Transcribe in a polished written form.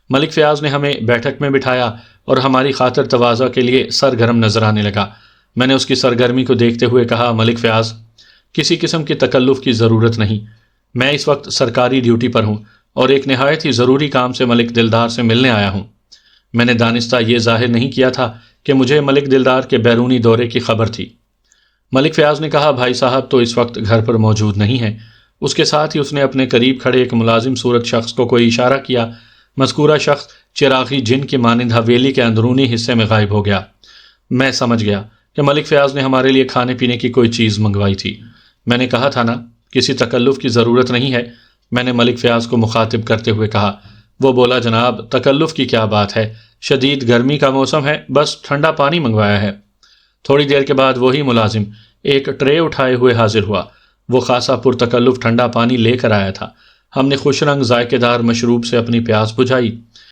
ملک فیاض نے ہمیں بیٹھک میں بٹھایا اور ہماری خاطر تواضع کے لیے سرگرم نظر آنے لگا۔ میں نے اس کی سرگرمی کو دیکھتے ہوئے کہا، ملک فیاض، کسی قسم کی تکلف کی ضرورت نہیں، میں اس وقت سرکاری ڈیوٹی پر ہوں اور ایک نہایت ہی ضروری کام سے ملک دلدار سے ملنے آیا ہوں۔ میں نے دانستہ یہ ظاہر نہیں کیا تھا کہ مجھے ملک دلدار کے بیرونی دورے کی خبر تھی۔ ملک فیاض نے کہا، بھائی صاحب تو اس وقت گھر پر موجود نہیں ہے۔ اس کے ساتھ ہی اس نے اپنے قریب کھڑے ایک ملازم صورت شخص کو کوئی اشارہ کیا۔ مذکورہ شخص چراغی جن کی مانند حویلی کے اندرونی حصے میں غائب ہو گیا۔ میں سمجھ گیا کہ ملک فیاض نے ہمارے لیے کھانے پینے کی کوئی چیز منگوائی تھی۔ میں نے کہا تھا نا، کسی تکلف کی ضرورت نہیں ہے، میں نے ملک فیاض کو مخاطب کرتے ہوئے کہا۔ وہ بولا، جناب تکلف کی کیا بات ہے، شدید گرمی کا موسم ہے، بس ٹھنڈا پانی منگوایا ہے۔ تھوڑی دیر کے بعد وہی ملازم ایک ٹرے اٹھائے ہوئے حاضر ہوا۔ وہ خاصا پرتکلف ٹھنڈا پانی لے کر آیا تھا۔ ہم نے خوش رنگ ذائقے دار مشروب سے اپنی پیاس بجھائی۔